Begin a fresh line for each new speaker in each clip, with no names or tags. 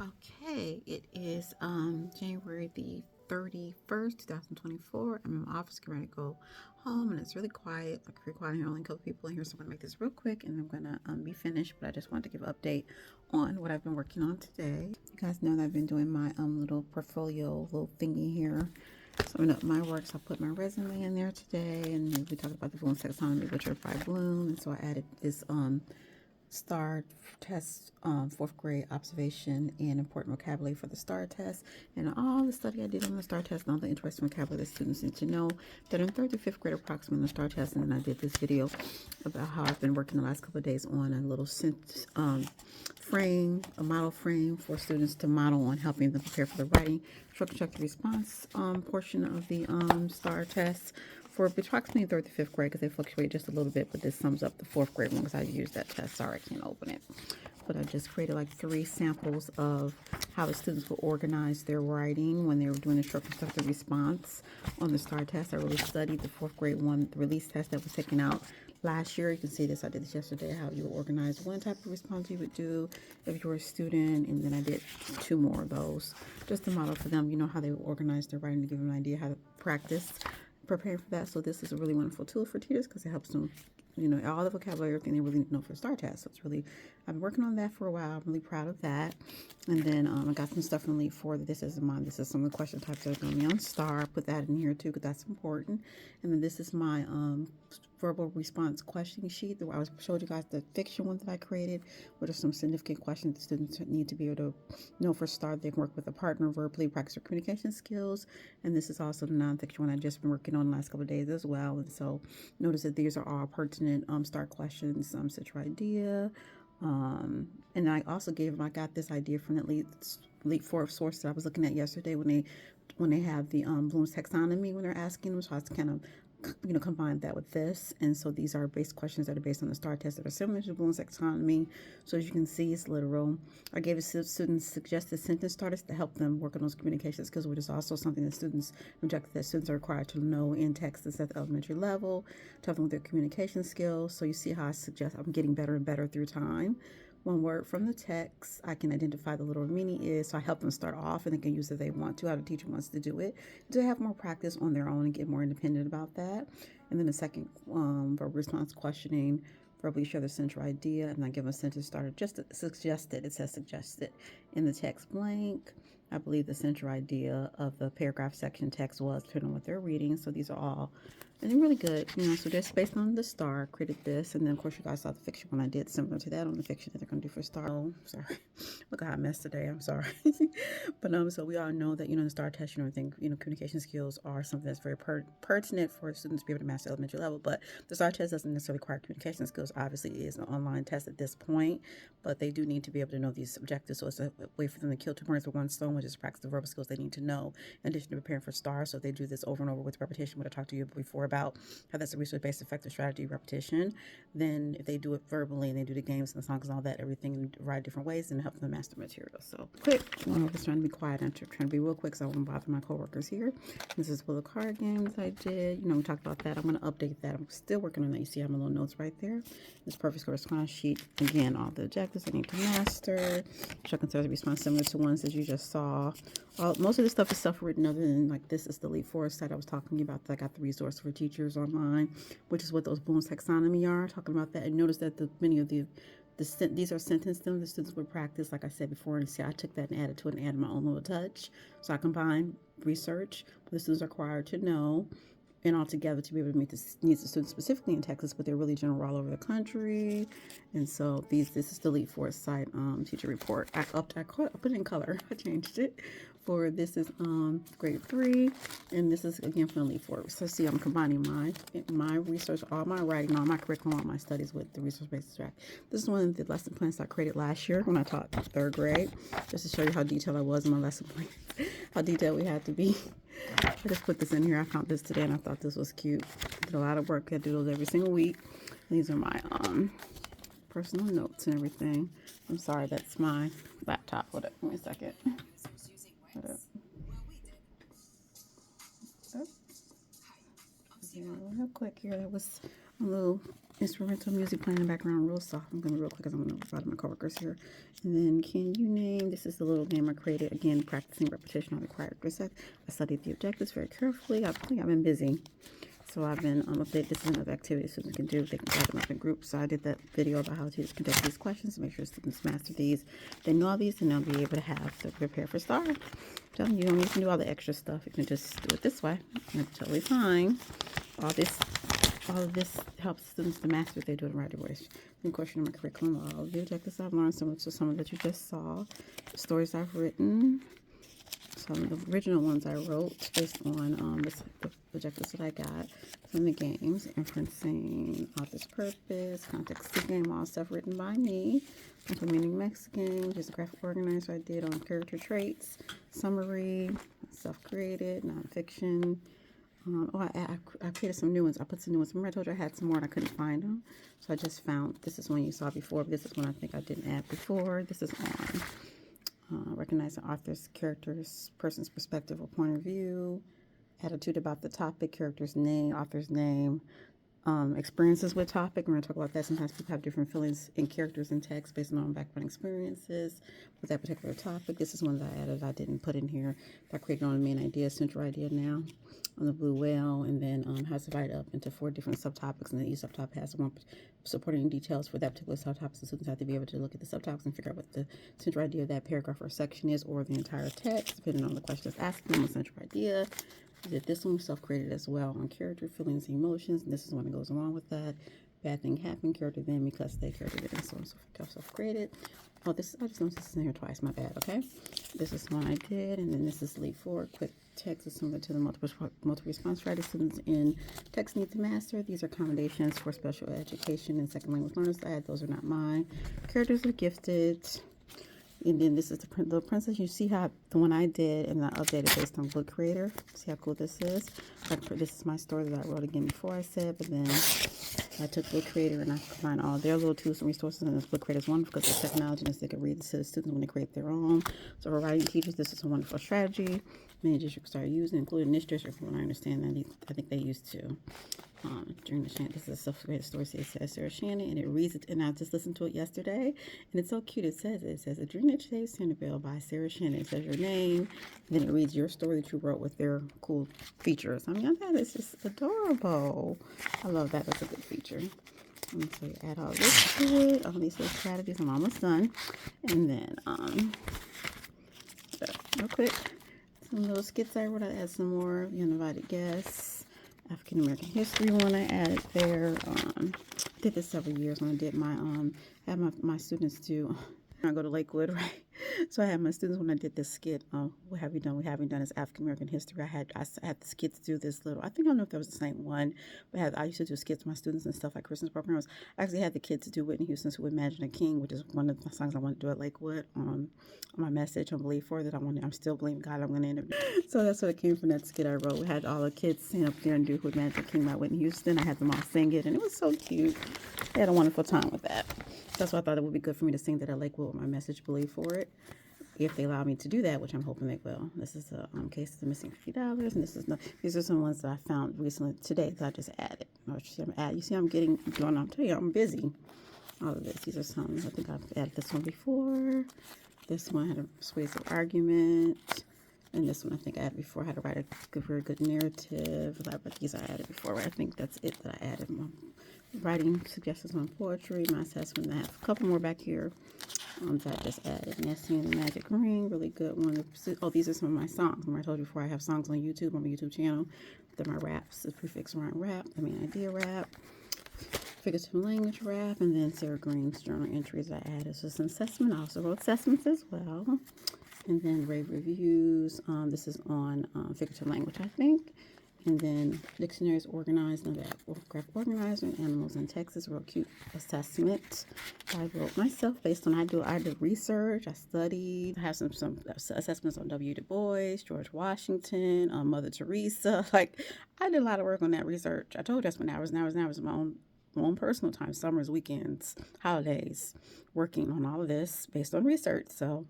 Okay, it is January the 31st, 2024. I'm in my office getting ready to go home and it's really quiet, like very quiet here, only a couple people in here, so I'm gonna make this real quick and I'm gonna be finished. But I just wanted to give an update on what I've been working on today. You guys know that I've been doing my little portfolio little thingy here. So my work, so I put my resume in there today, and we talked about the Bloom taxonomy, which are by Bloom, and so I added this STAR test, fourth grade observation and important vocabulary for the STAR test, and all the study I did on the STAR test and all the interesting vocabulary that students need to know that in third to fifth grade approximately on the STAR test. And then I did this video about how I've been working the last couple of days on a little frame, a model frame for students to model on, helping them prepare for the writing structured response portion of the STAR test for approximately third to fifth grade, because they fluctuate just a little bit, but this sums up the fourth grade one because I used that test. Sorry, I can't open it. But I just created like 3 samples of how the students will organize their writing when they were doing the short constructive response on the STAR test. I really studied the fourth grade one, the release test that was taken out last year. You can see this, I did this yesterday, how you organize one type of response you would do if you were a student, and then I did 2 more of those just to model for them, how they would organize their writing, to give them an idea how to practice preparing for that. So this is a really wonderful tool for teachers because it helps them, all the vocabulary, everything they really need to know for STAR test. So it's really, I've been working on that for a while. I'm really proud of that. And then I got some stuff from Elite Four. This is mine. This is some of the question types that are going to be on STAR. I put that in here too because that's important. And then this is my verbal response question sheet. I showed you guys the fiction one that I created, which are some significant questions that students need to be able to know for STAR. They can work with a partner verbally, practice their communication skills. And this is also the nonfiction one I've just been working on the last couple of days as well. And so notice that these are all pertinent STAR questions, set your idea. And I also I got this idea from the Elite Four source that I was looking at yesterday when they have the Bloom's taxonomy when they're asking them. So I was kind of combine that with this. And so these are base questions that are based on the STAR test that are similar to Bloom's taxonomy. So as you can see, it's literal. I gave students suggested sentence starters to help them work on those communication skills, which is also something that students are required to know in Texas at the elementary level, to help them with their communication skills. So you see how I suggest I'm getting better and better through time. One word from the text, I can identify the little meaning is, so I help them start off and they can use it if they want to, how the teacher wants to do it, to have more practice on their own and get more independent about that. And then the second verbal response questioning, verbally share the central idea, and I give a sentence starter, just suggested, it says suggested in the text blank. I believe the central idea of the paragraph section text was, depending on what they're reading. So these are all, and they're really good, so just based on the STAR, I created this. And then of course you guys saw the fiction one I did similar to that on the fiction that they're going to do for STAR. Oh, sorry. Look how I messed today. I'm sorry. But so we all know that, the STAR test, everything, communication skills are something that's very pertinent for students to be able to master elementary level. But the STAR test doesn't necessarily require communication skills. Obviously it is an online test at this point, but they do need to be able to know these objectives. So it's a way for them to kill 2 birds with one stone, which is practice the verbal skills they need to know in addition to preparing for STAR. So they do this over and over with repetition, what I talked to you before about how that's a research-based effective strategy, repetition. Then if they do it verbally and they do the games and the songs and all that, everything in a variety of different ways, and it helps them master material. So quick, I'm just trying to be quiet. I'm trying to be real quick so I won't bother my coworkers here. This is for the card games I did. We talked about that. I'm going to update that. I'm still working on that. You see I have my little notes right there. This perfect correspondence sheet. Again, all the objectives I need to master. Show consider the response similar to ones that you just saw. Most of this stuff is self-written, other than like this is the Elite Four site I was talking about. I got the resource for teachers online, which is what those Bloom's taxonomy are, talking about that. And notice that many of these are sentence them the students would practice, like I said before. And see, I took that and added to it and added my own little touch. So I combined research, what the students are required to know, and all together to be able to meet the needs of students specifically in Texas, but they're really general all over the country. And so this is the Elite Four site teacher report. I put it in color. I changed it. This is grade 3, and this is again from Elite Four. So see, I'm combining my research, all my writing, all my curriculum, all my studies with the research-based track. This is one of the lesson plans I created last year when I taught 3rd grade, just to show you how detailed I was in my lesson plan, how detailed we had to be. I just put this in here. I found this today and I thought this was cute. Did a lot of work. I do those every single week. These are my personal notes and everything. I'm sorry, that's my laptop. Hold up, give me a second. Hold up. Oh. Yeah, real quick here. That was a little instrumental music playing in the background real soft. I'm going to be real quick because I'm going to invite my coworkers here. And then can you name, this is the little game I created. Again, practicing repetition on required reset. I studied the objectives very carefully. I think I've been busy. So I've been updated. This is another activity students can do. They can grab them up in groups. So I did that video about how to conduct these questions to make sure students master these. They know all these and they'll be able to have to prepare for STAR. I'm telling you, you don't need to do all the extra stuff. You can just do it this way. And it's totally fine. All of this helps students to master if they do it in the right way. In question number curriculum, all of the objectives I've learned, some of that you just saw, the stories I've written, some of the original ones I wrote based on the objectives that I got from the games, inferencing, author's purpose, context of the game, all stuff written by me, implementing Mexican, just a graphic organizer I did on character traits, summary, self-created, nonfiction. I created some new ones. I put some new ones. Remember I told you I had some more and I couldn't find them. So I just found, this is one you saw before, but this is one I think I didn't add before. This is on recognizing author's, characters, person's perspective or point of view, attitude about the topic, character's name, author's name, experiences with topic. We're going to talk about that. Sometimes people have different feelings in characters and text based on background experiences with that particular topic. This is one that I added. I didn't put in here. I created on the main idea, central idea now on the blue whale, and then has divided up into 4 different subtopics, and then each subtopic has one supporting details for that particular subtopic. So students have to be able to look at the subtopics and figure out what the central idea of that paragraph or section is, or the entire text, depending on the question that's asked them, the central idea. I did this one self-created as well on character, feelings, and emotions, and this is one that goes along with that. Bad thing happened, character then, because they, character then, so on and so forth, self-created. Oh, this, I just noticed this is in here twice, my bad, okay? This is one I did, and then this is leap forward, quick text is similar to the multiple response strategy students in text need to master. These are accommodations for special education and second language learners. Those are not mine. Characters are gifted. And then this is the Little Princess. You see how the one I did and I updated based on Book Creator. See how cool this is? This is my story that I wrote again before I said, but then I took Book Creator and I combined all their little tools and resources, and this Book Creator is wonderful because the technology and they can read this to the students when they create their own. So for writing teachers, this is a wonderful strategy. Many districts start using, including this district, from what I understand, I think they used to. During the Shannon, this is a self-created story, it says Sarah Shannon, and it reads it, and I just listened to it yesterday, and it's so cute. It says a dream that saves Cinderella by Sarah Shannon. It says your name, and then it reads your story that you wrote with their cool features. I mean, that is just adorable. I love that. That's a good feature. And so you add all this to it, all these little strategies. I'm almost done, and then real quick, some little skits I wrote. I add some more uninvited guests. African American history one I added there. I did this several years when I did my had my students do. I go to Lakewood, right? So I had my students when I did this skit. What have you done? What have you done is African American history. I had the kids do this little. I think I don't know if that was the same one, but I used to do skits to my students and stuff like Christmas programs. I actually had the kids do Whitney Houston's "Who Imagine a King," which is one of the songs I want to do at Lakewood. On my message on Believe For that I'm still believing God. I'm going to end up. So that's what it came from that skit I wrote. We had all the kids stand up there and do "Who Imagine a King" by Whitney Houston. I had them all sing it, and it was so cute. They had a wonderful time with that. That's why I thought it would be good for me to sing that at Lakewood with my message Believe For it. If they allow me to do that, which I'm hoping they will. This is a case of the missing $50, and these are some ones that I found recently today that I just added. You see, I'm telling you, I'm busy. All of this. These are some. I think I've added this one before. This one had a persuasive argument, and this one I think I added before. I had to write a very good narrative. But these I added before. I think that's it that I added. Writing suggestions on poetry. My assessment. I have a couple more back here. That I just added. Nessie and the Magic Ring, really good one. Oh, these are some of my songs. Remember I told you before I have songs on YouTube, on my YouTube channel. They're my raps, the prefix rhyme rap, the main idea rap, figurative language rap, and then Sarah Green's journal entries I added. So some assessment. I also wrote assessments as well. And then rave reviews. This is on figurative language, I think. And then dictionaries organized in that graphic organizer, and animals in Texas, real cute assessment I wrote myself based on I did research, I studied. I have some assessments on W. Du Bois, George Washington, Mother Teresa. Like I did a lot of work on that research. I told you that's when I was my own personal time, summers, weekends, holidays, working on all of this based on research. So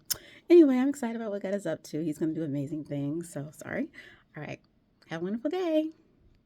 anyway, I'm excited about what God is up to. He's going to do amazing things. So sorry. All right. Have a wonderful day.